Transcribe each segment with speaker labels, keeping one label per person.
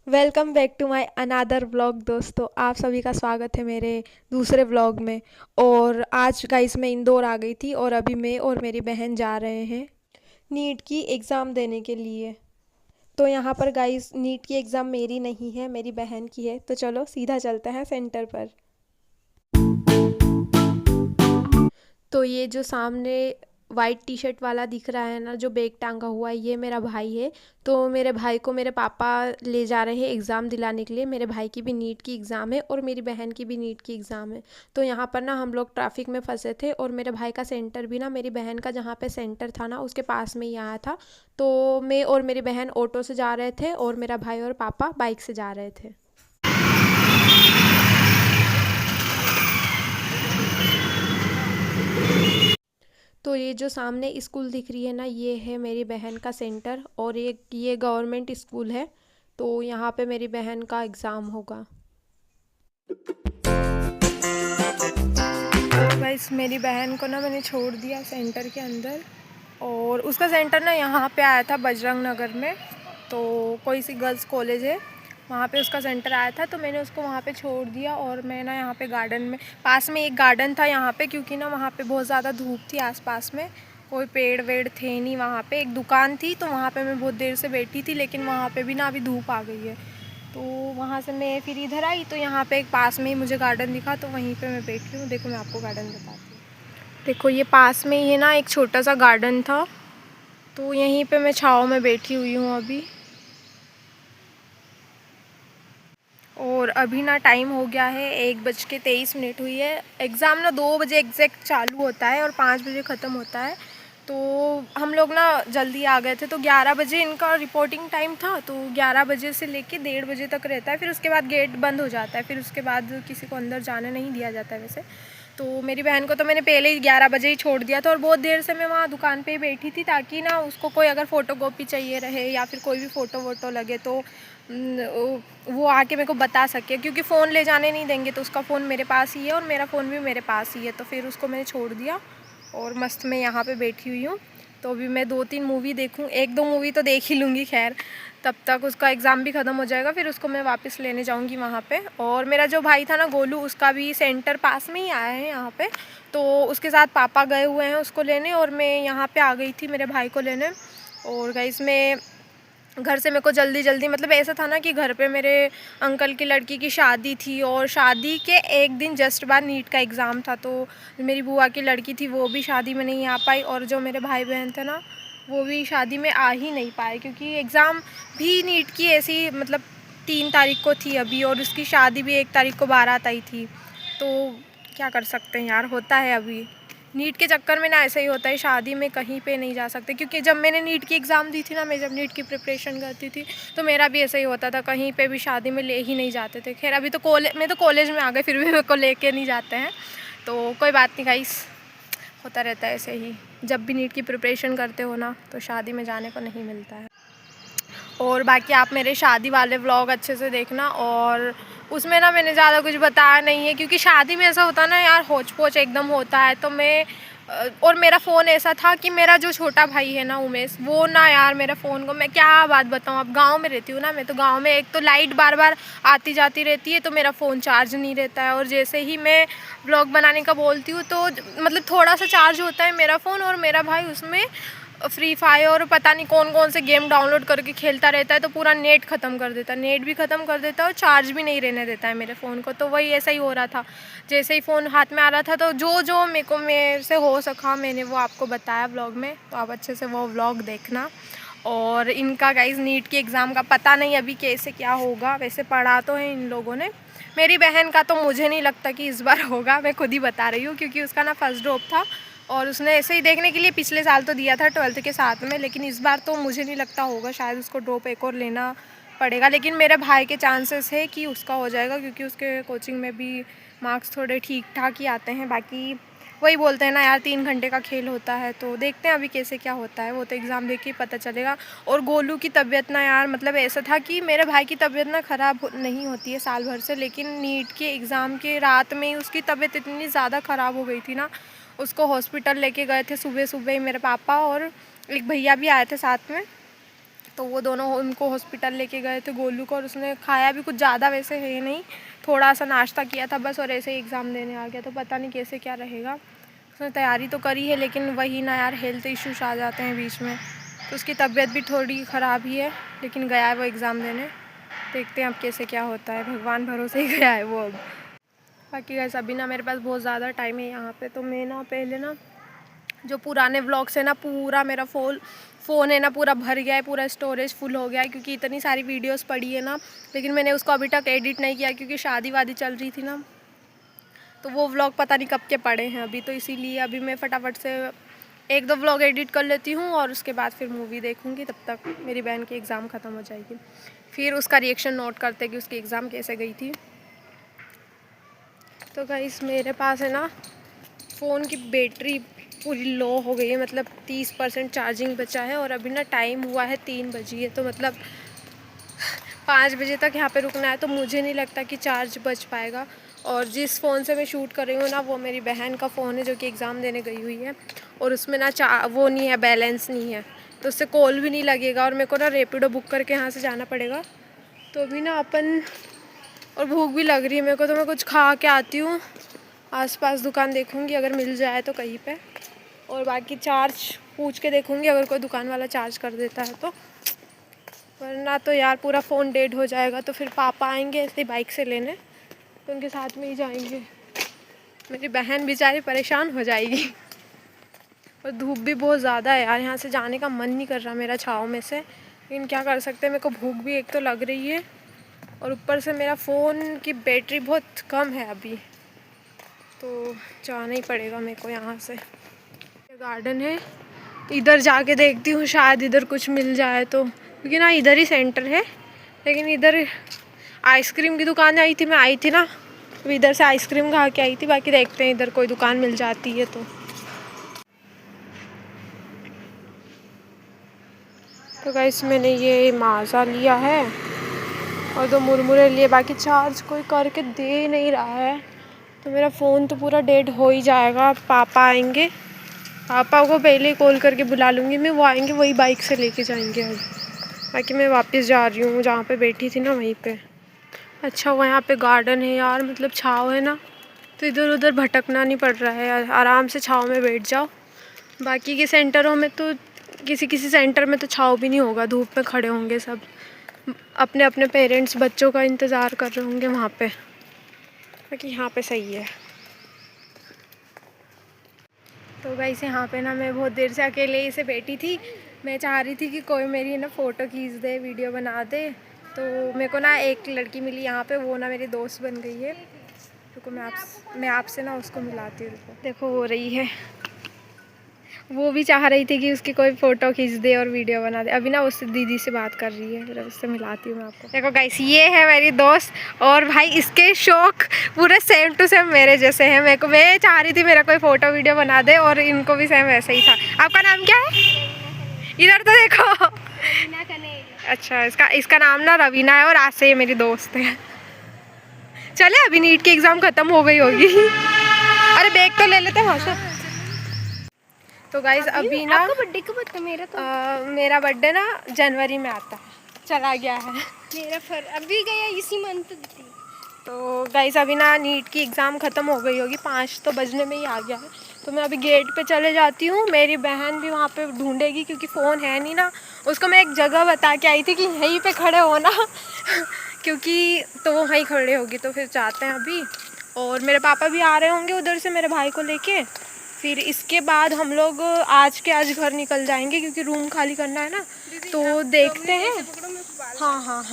Speaker 1: Welcome back to my another vlog. दोस्तों, आप सभी का स्वागत है मेरे दूसरे व्लॉग में। और आज गाइस मैं इंदौर आ गई थी और अभी मैं और मेरी बहन जा रहे हैं नीट की एग्ज़ाम देने के लिए। तो यहाँ पर गाइस नीट की एग्ज़ाम मेरी नहीं है, मेरी बहन की है। तो चलो सीधा चलते हैं सेंटर पर। तो ये जो सामने वाइट टी शर्ट वाला दिख रहा है ना, जो बैग टांगा हुआ है, ये मेरा भाई है। तो मेरे भाई को मेरे पापा ले जा रहे हैं एग्ज़ाम दिलाने के लिए। मेरे भाई की भी नीट की एग्ज़ाम है और मेरी बहन की भी नीट की एग्ज़ाम है। तो यहाँ पर ना हम लोग ट्रैफिक में फंसे थे और मेरे भाई का सेंटर भी ना मेरी बहन का जहाँ पे सेंटर था ना उसके पास में ही आया था। तो मैं और मेरी बहन ऑटो से जा रहे थे और मेरा भाई और पापा बाइक से जा रहे थे। तो ये जो सामने स्कूल दिख रही है ना, ये है मेरी बहन का सेंटर और ये गवर्नमेंट स्कूल है। तो यहाँ पे मेरी बहन का एग्ज़ाम होगा। तो गाइस मेरी बहन को ना मैंने छोड़ दिया सेंटर के अंदर और उसका सेंटर ना यहाँ पे आया था बजरंग नगर में। तो कोई सी गर्ल्स कॉलेज है, वहाँ पे उसका सेंटर आया था। तो मैंने उसको वहाँ पे छोड़ दिया और मैं ना यहाँ पे गार्डन में, पास में एक गार्डन था यहाँ पे, क्योंकि ना वहाँ पे बहुत ज़्यादा धूप थी। आसपास में कोई पेड़ वेड़ थे नहीं। वहाँ पे एक दुकान थी तो वहाँ पे मैं बहुत देर से बैठी थी, लेकिन वहाँ पे भी ना अभी धूप आ गई है। तो वहाँ से मैं फिर इधर आई तो यहाँ पे एक पास में ही मुझे गार्डन दिखा, तो वहीं पे मैं बैठी हूँ। देखो मैं आपको गार्डन बताती हूँ। देखो ये पास में ही है ना, एक छोटा सा गार्डन था। तो यहीं पे मैं छाँव में बैठी हुई हूँ अभी। और अभी ना टाइम हो गया है 1:23 हुई है। एग्ज़ाम ना 2 बजे एग्जैक्ट चालू होता है और 5 बजे ख़त्म होता है। तो हम लोग ना जल्दी आ गए थे, तो 11 बजे इनका रिपोर्टिंग टाइम था। तो 11 बजे से लेके 1:30 बजे तक रहता है, फिर उसके बाद गेट बंद हो जाता है। फिर उसके बाद किसी को अंदर जाने नहीं दिया जाता है वैसे। तो मेरी बहन को तो मैंने पहले ही 11 बजे ही छोड़ दिया था और बहुत देर से मैं वहाँ दुकान पे ही बैठी थी, ताकि ना उसको कोई अगर फ़ोटो कॉपी चाहिए रहे या फिर कोई भी फ़ोटो वोटो लगे तो वो आके मेरे को बता सके, क्योंकि फ़ोन ले जाने नहीं देंगे। तो उसका फ़ोन मेरे पास ही है और मेरा फ़ोन भी मेरे पास ही है। तो फिर उसको मैंने छोड़ दिया और मस्त मैं यहाँ पे बैठी हुई हूँ। तो अभी मैं 2-3 मूवी देखूँ, 1-2 मूवी तो देख ही लूँगी खैर। तब तक उसका एग्ज़ाम भी ख़त्म हो जाएगा, फिर उसको मैं वापस लेने जाऊँगी वहाँ पे। और मेरा जो भाई था ना गोलू, उसका भी सेंटर पास में ही आया है यहाँ पे। तो उसके साथ पापा गए हुए हैं उसको लेने और मैं यहाँ पे आ गई थी मेरे भाई को लेने। और गाइस मैं घर से मेरे को जल्दी जल्दी, मतलब ऐसा था ना कि घर पे मेरे अंकल की लड़की की शादी थी और शादी के एक दिन जस्ट बाद नीट का एग्ज़ाम था। तो मेरी बुआ की लड़की थी वो भी शादी में नहीं आ पाई और जो मेरे भाई बहन थे ना वो भी शादी में आ ही नहीं पाए, क्योंकि एग्ज़ाम भी नीट की ऐसी मतलब 3 तारीख को थी अभी, और उसकी शादी भी 1 तारीख को बारात आई थी। तो क्या कर सकते हैं यार, होता है अभी नीट के चक्कर में ना ऐसा ही होता है। शादी में कहीं पे नहीं जा सकते, क्योंकि जब मैंने नीट की एग्ज़ाम दी थी ना, मैं जब नीट की प्रिपरेशन करती थी तो मेरा भी ऐसा ही होता था, कहीं पे भी शादी में ले ही नहीं जाते थे। खैर अभी तो कॉलेज में आ गए, फिर भी मेरे को लेके नहीं जाते हैं। तो कोई बात नहीं गाइस, होता रहता है ऐसे ही। जब भी नीट की प्रिपरेशन करते हो ना तो शादी में जाने को नहीं मिलता है। और बाकी आप मेरे शादी वाले व्लॉग अच्छे से देखना। और उसमें ना मैंने ज़्यादा कुछ बताया नहीं है, क्योंकि शादी में ऐसा होता है ना यार, होच पोच एकदम होता है। तो मैं और मेरा फ़ोन ऐसा था कि मेरा जो छोटा भाई है ना उमेश, वो ना यार मेरे फ़ोन को, मैं क्या बात बताऊँ, अब गांव में रहती हूँ ना मैं, तो गांव में एक तो लाइट बार बार आती जाती रहती है, तो मेरा फ़ोन चार्ज नहीं रहता है। और जैसे ही मैं व्लॉग बनाने का बोलती हूँ तो मतलब थोड़ा सा चार्ज होता है मेरा फ़ोन, और मेरा भाई उसमें फ्री फायर और पता नहीं कौन कौन से गेम डाउनलोड करके खेलता रहता है। तो पूरा नेट ख़त्म कर देता है, नेट भी ख़त्म कर देता है और चार्ज भी नहीं रहने देता है मेरे फ़ोन को। तो वही ऐसा ही हो रहा था, जैसे ही फ़ोन हाथ में आ रहा था तो जो जो मेरे से हो सका मैंने वो आपको बताया व्लॉग में। तो आप अच्छे से वो व्लॉग देखना। और इनका गाइस नीट की एग्ज़ाम का पता नहीं अभी कैसे क्या होगा, वैसे पढ़ा तो है इन लोगों ने। मेरी बहन का तो मुझे नहीं लगता कि इस बार होगा, मैं खुद ही बता रही हूँ, क्योंकि उसका ना फर्स्ट ड्रॉप था और उसने ऐसे ही देखने के लिए पिछले साल तो दिया था 12th के साथ में, लेकिन इस बार तो मुझे नहीं लगता होगा, शायद उसको ड्रॉप एक और लेना पड़ेगा। लेकिन मेरे भाई के चांसेस है कि उसका हो जाएगा, क्योंकि उसके कोचिंग में भी मार्क्स थोड़े ठीक ठाक ही आते हैं। बाकी वही बोलते हैं ना यार, 3 घंटे का खेल होता है। तो देखते हैं अभी कैसे क्या होता है, वो तो एग्ज़ाम देख के पता चलेगा। और गोलू की तबीयत ना यार, मतलब ऐसा था कि मेरे भाई की तबीयत ना ख़राब नहीं होती है साल भर से, लेकिन नीट के एग्ज़ाम के रात में ही उसकी तबीयत इतनी ज़्यादा ख़राब हो गई थी ना, उसको हॉस्पिटल लेके गए थे सुबह सुबह ही मेरे पापा, और एक भैया भी आए थे साथ में। तो वो दोनों उनको हॉस्पिटल लेके गए थे गोलू को, और उसने खाया भी कुछ ज़्यादा वैसे है नहीं, थोड़ा सा नाश्ता किया था बस, और ऐसे ही एग्ज़ाम देने आ गया। तो पता नहीं कैसे क्या रहेगा। उसने तैयारी तो करी है, लेकिन वही ना यार, हेल्थ इश्यूज आ जाते हैं बीच में, तो उसकी तबीयत भी थोड़ी ख़राब ही है, लेकिन गया है वो एग्ज़ाम देने। देखते हैं अब कैसे क्या होता है, भगवान भरोसे ही गया है वो अब। बाकी गाइस अभी ना मेरे पास बहुत ज़्यादा टाइम है यहाँ पे, तो मैं ना पहले ना जो पुराने व्लॉग्स है ना, पूरा मेरा फ़ोन है ना पूरा भर गया है, पूरा स्टोरेज फुल हो गया है, क्योंकि इतनी सारी वीडियोस पड़ी है ना, लेकिन मैंने उसको अभी तक एडिट नहीं किया क्योंकि शादी वादी चल रही थी ना, तो वो व्लॉग पता नहीं कब के पड़े हैं अभी। तो इसीलिए अभी मैं फटाफट से 1-2 व्लॉग एडिट कर लेती हूँ, और उसके बाद फिर मूवी देखूँगी। तब तक मेरी बहन की एग्ज़ाम ख़त्म हो जाएगी, फिर उसका रिएक्शन नोट करते कि उसकी एग्ज़ाम कैसे गई थी। तो गाइस मेरे पास है ना फ़ोन की बैटरी पूरी लो हो गई है, मतलब 30% चार्जिंग बचा है, और अभी ना टाइम हुआ है 3 बजी है, तो मतलब 5 बजे तक यहाँ पे रुकना है। तो मुझे नहीं लगता कि चार्ज बच पाएगा। और जिस फ़ोन से मैं शूट कर रही हूँ ना, वो मेरी बहन का फ़ोन है जो कि एग्ज़ाम देने गई हुई है, और उसमें ना वो नहीं है, बैलेंस नहीं है, तो उससे कॉल भी नहीं लगेगा, और मेरे को ना रैपिडो बुक करके यहाँ से जाना पड़ेगा। तो अभी ना अपन, और भूख भी लग रही है मेरे को, तो मैं कुछ खा के आती हूँ, आसपास दुकान देखूँगी अगर मिल जाए तो कहीं पे, और बाकी चार्ज पूछ के देखूँगी अगर कोई दुकान वाला चार्ज कर देता है तो, वरना तो यार पूरा फ़ोन डेड हो जाएगा। तो फिर पापा आएंगे ऐसे बाइक से लेने, तो उनके साथ में ही जाएंगे। मेरी बहन बेचारी परेशान हो जाएगी, और धूप भी बहुत ज़्यादा है यार, यहाँ से जाने का मन नहीं कर रहा मेरा छाँव में से, लेकिन क्या कर सकते हैं, मेरे को भूख भी एक तो लग रही है, और ऊपर से मेरा फ़ोन की बैटरी बहुत कम है अभी, तो जाना ही पड़ेगा मेरे को यहाँ से। गार्डन है, इधर जाके देखती हूँ, शायद इधर कुछ मिल जाए तो, क्योंकि ना इधर ही सेंटर है। लेकिन इधर आइसक्रीम की दुकान आई थी, मैं आई थी ना, तो इधर से आइसक्रीम खा के आई थी। बाकी देखते हैं इधर कोई दुकान मिल जाती है तो गाइस मैंने ये माज़ा लिया है और 2 मुरमुरे लिए, बाकी चार्ज कोई करके दे नहीं रहा है, तो मेरा फ़ोन तो पूरा डेड हो ही जाएगा। पापा आएंगे, पापा को पहले ही कॉल करके बुला लूँगी मैं, वो आएंगे वही बाइक से लेके जाएंगे अब। बाकी मैं वापस जा रही हूँ जहाँ पे बैठी थी ना, वहीं पे। अच्छा हुआ यहाँ पे गार्डन है यार, मतलब छाँव है ना, तो इधर उधर भटकना नहीं पड़ रहा है, आराम से छाँव में बैठ जाओ। बाकी के सेंटरों में तो, किसी सेंटर में तो छाँव भी नहीं होगा, धूप में खड़े होंगे सब, अपने अपने पेरेंट्स बच्चों का इंतज़ार कर रहे होंगे वहाँ पे। बाकी यहाँ पे सही है। तो गाइस यहाँ पे ना मैं बहुत देर से अकेले ही से बैठी थी, मैं चाह रही थी कि कोई मेरी ना फ़ोटो खींच दे, वीडियो बना दे। तो मेरे को ना एक लड़की मिली यहाँ पे, वो ना मेरी दोस्त बन गई है। रुको मैं आपसे ना उसको मिलाती हूँ। देखो हो रही है, वो भी चाह रही थी कि उसकी कोई फ़ोटो खींच दे और वीडियो बना दे। अभी ना उससे दीदी से बात कर रही है, फिर उससे मिलाती हूँ मैं आपको। देखो गाइस ये है मेरी दोस्त, और भाई इसके शौक पूरे सेम टू सेम मेरे जैसे हैं। मैं चाह रही थी मेरा कोई फ़ोटो वीडियो बना दे, और इनको भी सेम वैसे ही था। आपका नाम क्या है? इधर तो देखो। अच्छा, इसका नाम ना रवीना है, और आज से ये मेरी दोस्त है। चले, अभी नीट की एग्ज़ाम ख़त्म हो गई होगी। अरे बैग तो ले लेते हैं वहाँ से। तो गाइज अभी ना आपका बर्थडे कब आता है? मेरा बर्थडे ना जनवरी में आता है, चला गया है। मेरा अभी गया इसी मंथ थी। तो गाइज अभी ना नीट की एग्ज़ाम ख़त्म हो गई होगी, 5 तो बजने में ही आ गया है। तो मैं अभी गेट पे चले जाती हूँ, मेरी बहन भी वहाँ पे ढूंढेगी क्योंकि फ़ोन है नहीं ना। उसको मैं एक जगह बता के आई थी कि यहीं पे खड़े होना क्योंकि तो वो वहीं खड़े होगी। तो फिर जाते हैं अभी, और मेरे पापा भी आ रहे होंगे उधर से मेरे भाई को लेके। फिर इसके बाद हम लोग आज घर निकल जाएंगे क्योंकि रूम खाली करना है ना, तो देखते हैं। हाँ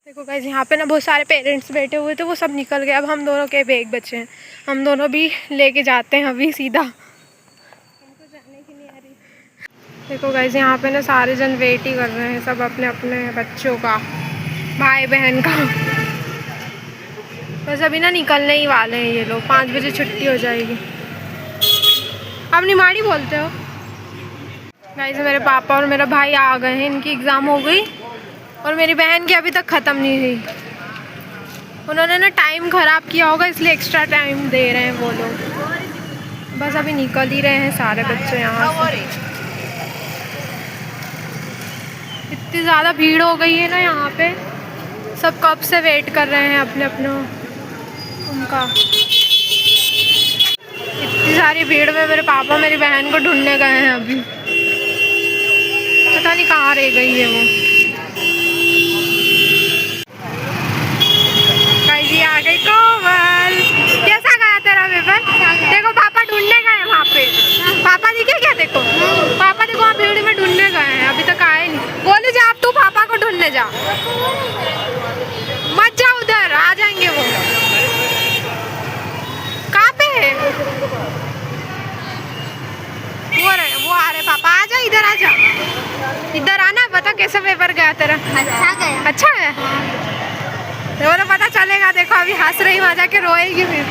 Speaker 1: देखो गाइस यहाँ पे ना बहुत सारे पेरेंट्स बैठे हुए थे, वो सब निकल गए, अब हम दोनों के बैग बचे हैं, हम दोनों भी लेके जाते हैं अभी सीधा। हमको जाने की नहीं आ रही। देखो गाइस यहाँ पे ना सारे जन वेट ही कर रहे हैं, सब अपने अपने बच्चों का, भाई बहन का। बस अभी ना निकलने ही वाले हैं ये लोग, 5 बजे छुट्टी हो जाएगी। आप निमाड़ी बोलते हो? गाइस मेरे पापा और मेरा भाई आ गए हैं, इनकी एग्ज़ाम हो गई, और मेरी बहन की अभी तक ख़त्म नहीं हुई। उन्होंने ना टाइम ख़राब किया होगा, इसलिए एक्स्ट्रा टाइम दे रहे हैं वो लोग। बस अभी निकल ही रहे हैं सारे बच्चे यहाँ से। इतनी ज़्यादा भीड़ हो गई है ना यहाँ पे, सब कब से वेट कर रहे हैं अपने अपने उनका। इतनी सारी भीड़ में मेरे पापा मेरी बहन को ढूंढने गए हैं अभी, पता नहीं कहाँ रह गई है वो। कैसी आ गई कोमल, कैसा गया तेरा पेपर? देखो पापा ढूंढने गए वहाँ पे, पापा दिखे क्या? देखो पापा देखो वहाँ भीड़ में ढूंढने गए हैं, अभी तक आए नहीं। बोले जा अब तू पापा को ढूंढने जा, मत जा उधर, आ जाएंगे वो। कहाँ पे है वो आ रहे पापा, आ जा इधर, आ जा इधर आना। बता कैसा पेपर गया तेरा?
Speaker 2: अच्छा गया।
Speaker 1: अच्छा है, वो तो पता चलेगा। देखो अभी हंस रही, वहाँ जाके रोएगी फिर।